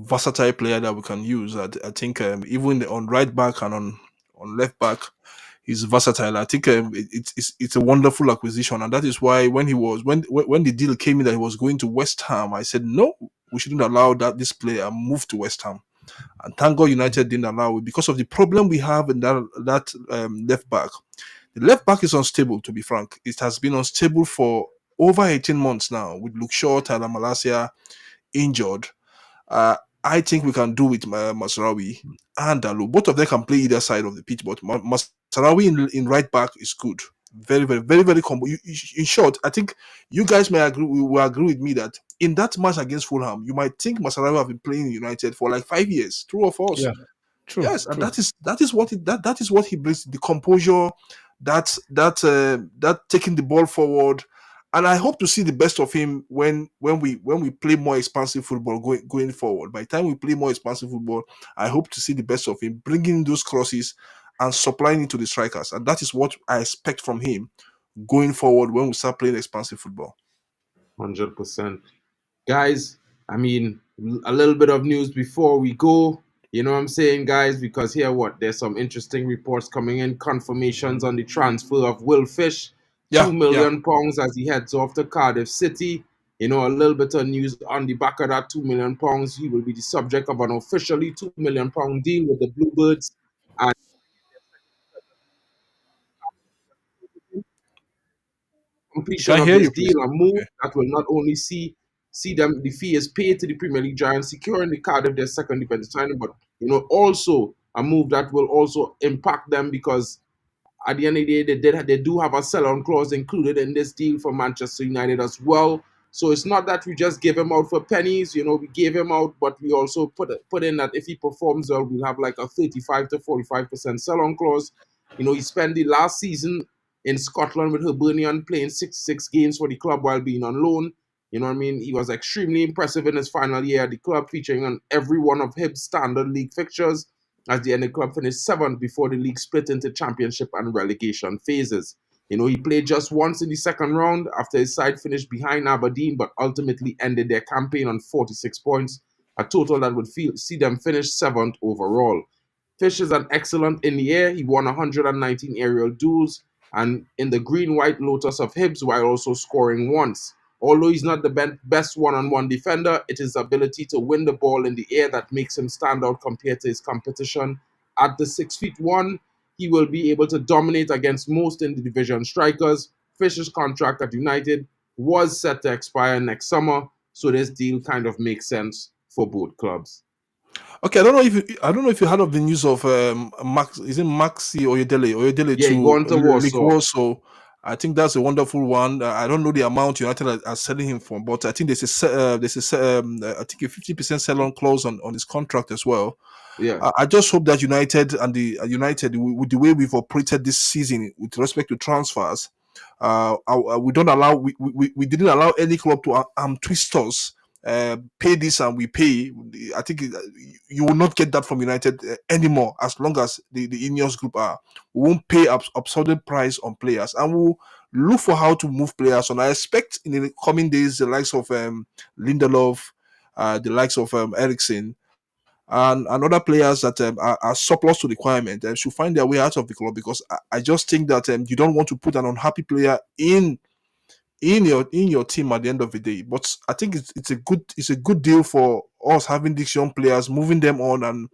versatile player that we can use. I think even on right back and on left back, he's versatile. I think it's a wonderful acquisition, and that is why when the deal came in that he was going to West Ham, I said no, we shouldn't allow this player move to West Ham. And thank God United didn't allow it because of the problem we have in that left back. The left back is unstable, to be frank. It has been unstable for over 18 months now with Luke Shaw, Tyler Malacia injured. I think we can do with Mazraoui and Dalu. Both of them can play either side of the pitch, but Mazraoui in right back is good. Very, very, very, very combo. In short, I think you guys will agree with me that in that match against Fulham, you might think Mazraoui have been playing in United for like 5 years. True or false? Yeah. True. Yes, and true. that is what he brings, the composure, that taking the ball forward, and I hope to see the best of him when we play more expansive football going forward. By the time we play more expansive football, I hope to see the best of him, bringing those crosses and supplying it to the strikers, and that is what I expect from him going forward when we start playing expansive football. 100%. Guys, I mean, a little bit of news before we go. You know what I'm saying, guys? Because here, there's some interesting reports coming in, confirmations on the transfer of Will Fish, Yeah, £2 million as he heads off to Cardiff City. You know, a little bit of news on the back of that £2 million. He will be the subject of an officially £2 million deal with the Bluebirds. And completion Can't of hear this you, please. deal, a move that will not only see them, the fee is paid to the Premier League giants, securing the Cardiff their second defensive signing, but also a move that will also impact them because at the end of the day, they do have a sell-on clause included in this deal for Manchester United as well. So it's not that we just give him out for pennies. We gave him out, but we also put in that if he performs well, we'll have like a 35 to 45% sell-on clause. He spent the last season in Scotland with Hibernian playing 66 games for the club while being on loan. You know what I mean? He was extremely impressive in his final year at the club, featuring on every one of Hibs standard league fixtures, as the end club finished 7th before the league split into championship and relegation phases. He played just once in the second round after his side finished behind Aberdeen, but ultimately ended their campaign on 46 points, a total that would see them finish 7th overall. Fish is an excellent in the air. He won 119 aerial duels and in the green-white Lotus of Hibs while also scoring once. Although he's not the best one-on-one defender, it is his ability to win the ball in the air that makes him stand out compared to his competition. At the 6'1", he will be able to dominate against most in the division strikers. Fish's contract at United was set to expire next summer, so this deal kind of makes sense for both clubs. Okay, I don't know if you heard of the news of Maxi Oyedele Yeah, going to Warsaw. Warsaw. I think that's a wonderful one. I don't know the amount United are selling him for, but I think there's a 50% sell-on clause on his contract as well. Yeah, I just hope that United with the way we've operated this season with respect to transfers, we didn't allow any club to twist us. Pay this and we pay. I think you will not get that from United anymore as long as the Ineos group are. We won't pay absurd price on players, and we'll look for how to move players on. I expect in the coming days the likes of Lindelof, the likes of Eriksen, and other players that are surplus to requirement should find their way out of the club, because I just think that you don't want to put an unhappy player in your team at the end of the day. But I think it's a good deal for us having these young players, moving them on, and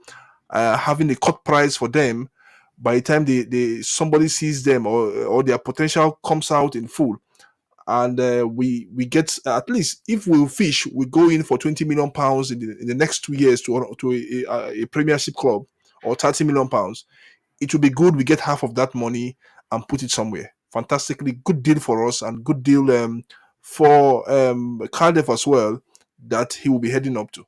having a cut price for them by the time somebody sees them or their potential comes out in full. And we get, at least if we fish, we go in for £20 million in the next 2 years to a Premiership club, or £30 million. it will be good. We get half of that money and put it somewhere. Fantastically good deal for us, and good deal for Cardiff as well, that he will be heading up to.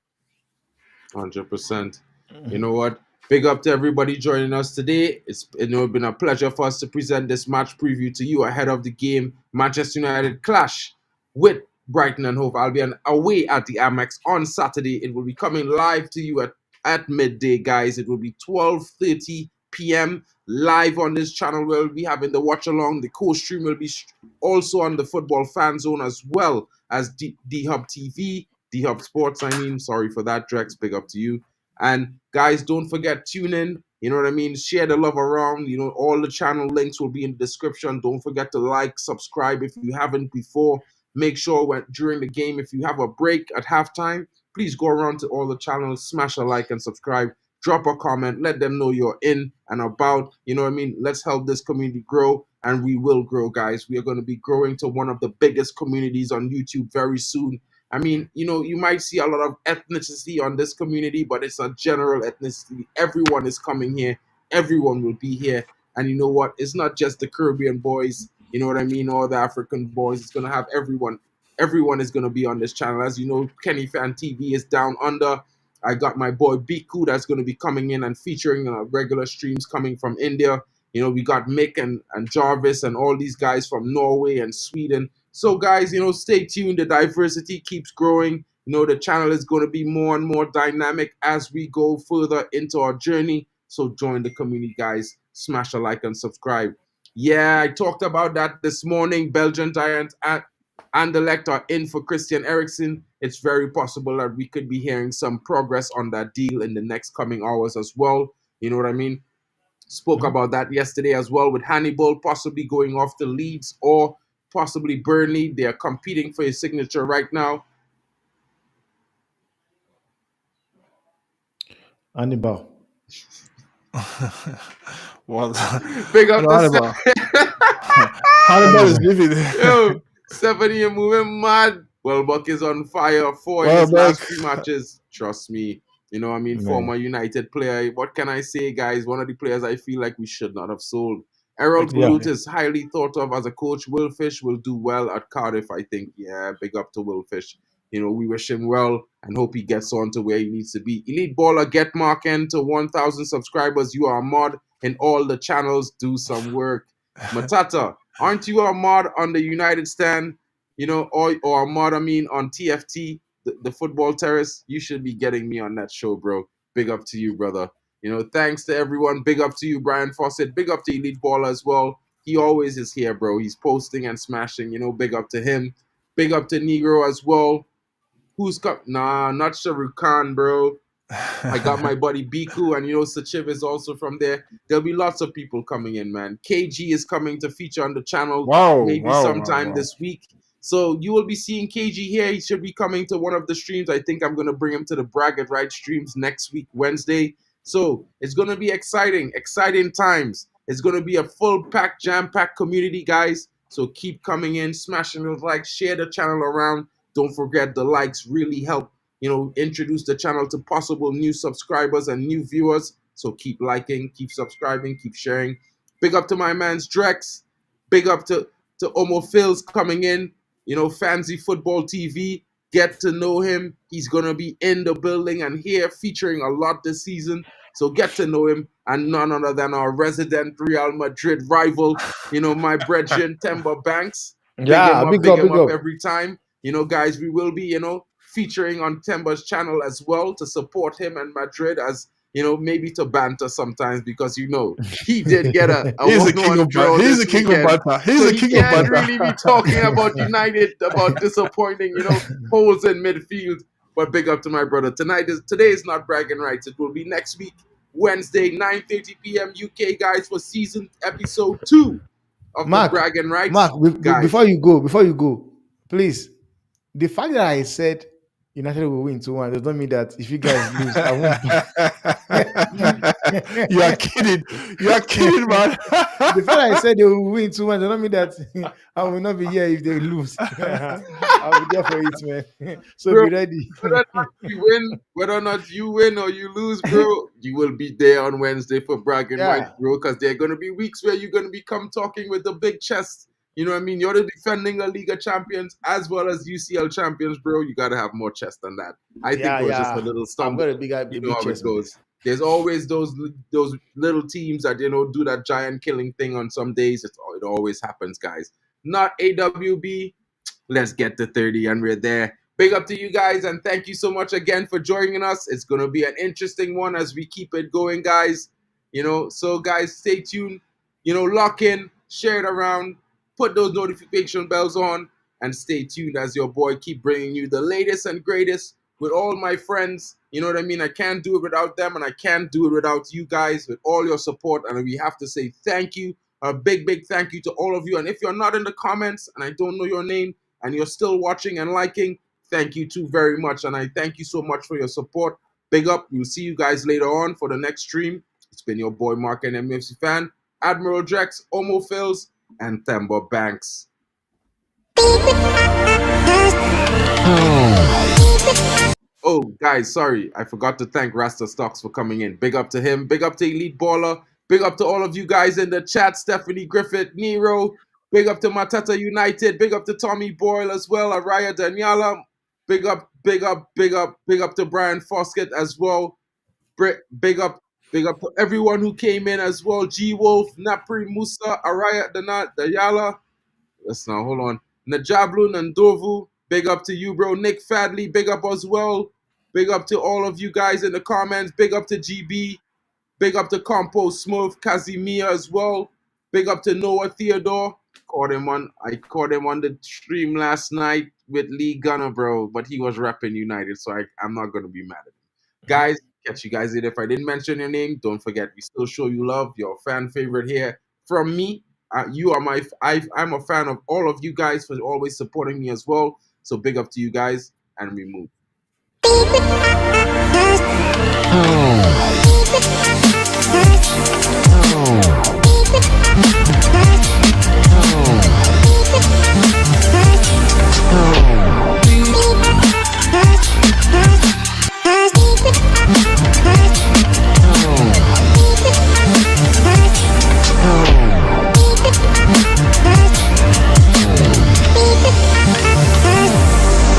100%. You know what? Big up to everybody joining us today. It's been a pleasure for us to present this match preview to you ahead of the game. Manchester United clash with Brighton and Hove. I'll be away at the AMEX on Saturday. It will be coming live to you at midday, guys. It will be 12:30 p.m. live on this channel. We'll be having the watch along. The co-stream will be also on the Football Fan Zone, as well as D-Hub TV. D-Hub Sports, I mean. Sorry for that, Drex. Big up to you. And guys, don't forget, tune in. You know what I mean? Share the love around. You know, all the channel links will be in the description. Don't forget to like, subscribe if you haven't before. Make sure during the game, if you have a break at halftime, please go around to all the channels, smash a like and subscribe. Drop a comment. Let them know you're in and about. You know what I mean? Let's help this community grow, and we will grow, guys. We are going to be growing to one of the biggest communities on YouTube very soon. I mean, you know, you might see a lot of ethnicity on this community, but it's a general ethnicity. Everyone is coming here. Everyone will be here. And you know what? It's not just the Caribbean boys, you know what I mean, or the African boys. It's going to have everyone. Everyone is going to be on this channel. As you know, Kenny Fan TV is down under. I got my boy Biku that's going to be coming in and featuring regular streams coming from India. You know, we got Mick and Jarvis and all these guys from Norway and Sweden. So, guys, you know, stay tuned. The diversity keeps growing. You know, the channel is going to be more and more dynamic as we go further into our journey. So join the community, guys. Smash a like and subscribe. Yeah, I talked about that this morning. Belgian Giants and Anderlecht are in for Christian Eriksen. It's very possible that we could be hearing some progress on that deal in the next coming hours as well. You know what I mean? Spoke about that yesterday as well, with Hannibal possibly going off to Leeds or possibly Burnley. They are competing for his signature right now. Hannibal. Well, big up Hannibal. Hannibal is living. Yo, 7 year moving mad. Welbeck is on fire. 4 in his last 3 matches. Trust me. You know, I mean, former United player. What can I say, guys? One of the players I feel like we should not have sold. Errol Gullit is highly thought of as a coach. Will Fish will do well at Cardiff, I think. Yeah, big up to Will Fish. You know, we wish him well and hope he gets on to where he needs to be. Elite Baller, get Mark N to 1,000 subscribers. You are a mod in all the channels. Do some work. Matata, aren't you a mod on the United Stand? You know, or a mod, I mean, on TFT, the Football Terrace? You should be getting me on that show, bro. Big up to you, brother. You know, thanks to everyone. Big up to you, Brian Fawcett. Big up to Elite Baller as well. He always is here, bro. He's posting and smashing. You know, big up to him. Big up to Negro as well. Who's got? Nah, not Shahrukh Khan, bro. I got my buddy Biku, and you know, Sachiv is also from there. There'll be lots of people coming in, man. KG is coming to feature on the channel sometime this week. So you will be seeing KG here. He should be coming to one of the streams. I think I'm going to bring him to the Braggart Right streams next week, Wednesday. So it's going to be exciting times. It's going to be a full-packed, jam-packed community, guys. So keep coming in, smashing those likes, share the channel around. Don't forget the likes really help, you know, introduce the channel to possible new subscribers and new viewers. So keep liking, keep subscribing, keep sharing. Big up to my man's Drex. Big up to Omo Phil's coming in. You know, Fancy Football TV. Get to know him. He's going to be in the building and here featuring a lot this season. So get to know him. And none other than our resident Real Madrid rival, you know, my brethren, Temba Banks. Big him up every time. You know, guys, we will be, you know, featuring on Temba's channel as well to support him and Madrid, as, you know, maybe to banter sometimes, because, you know, he did get a He's the king of banter. He's the king of banter. He's the king of banter. He can't really be talking about United, about disappointing, you know, holes in midfield. But big up to my brother. Today is not bragging rights. It will be next week, Wednesday, 9:30 p.m. UK, guys, for season episode 2 of the Bragging Rights. Mark, before you go, please. The fact that I said United will win 2-1. Does not mean that if you guys lose, I won't. You are kidding. You are kidding, man. The fact I said they will win 2-1 does not mean that I will not be here if they lose. I'll be there for it, man. So Bro, be ready. whether or not you win or you lose, bro, you will be there on Wednesday for bragging rights, bro, because there are going to be weeks where you're going to become talking with the big chest. You know what I mean? You're the defending La Liga champions as well as UCL champions, bro. You got to have more chest than that. I think it was just a little I've stumble. got a big You know how chest, it goes. There's always those little teams that, you know, do that giant killing thing on some days. It always happens, guys. Not AWB. Let's get to 30 and we're there. Big up to you guys and thank you so much again for joining us. It's going to be an interesting one as we keep it going, guys. You know, so guys, stay tuned. You know, lock in, share it around, put those notification bells on, and stay tuned as your boy keep bringing you the latest and greatest with all my friends. You know what I mean? I can't do it without them, and I can't do it without you guys with all your support. And we have to say thank you. A big, big thank you to all of you. And if you're not in the comments and I don't know your name and you're still watching and liking, thank you too very much. And I thank you so much for your support. Big up. We'll see you guys later on for the next stream. It's been your boy Mark and MUFC fan, Admiral Drex, Omo Phils, and Themba Banks. Oh, guys, sorry. I forgot to thank Rasta Stocks for coming in. Big up to him. Big up to Elite Baller. Big up to all of you guys in the chat. Stephanie Griffith, Nero. Big up to Matata United. Big up to Tommy Boyle as well. Araya Daniela. Big up to Brian Foskett as well. Big up to everyone who came in as well. G Wolf, Napri Musa, Araya Dayala. Let's now hold on. Najablu Nandovu. Big up to you, bro. Nick Fadley, big up as well. Big up to all of you guys in the comments. Big up to GB. Big up to Compost Smooth, Casimir as well. Big up to Noah Theodore. I caught him on the stream last night with Lee Gunner, bro. But he was repping United, so I'm not going to be mad at him. Guys, catch you guys later. If I didn't mention your name, don't forget, we still show you love. You're a fan favorite here from me. You are I'm a fan of all of you guys for always supporting me as well. So big up to you guys, and we move.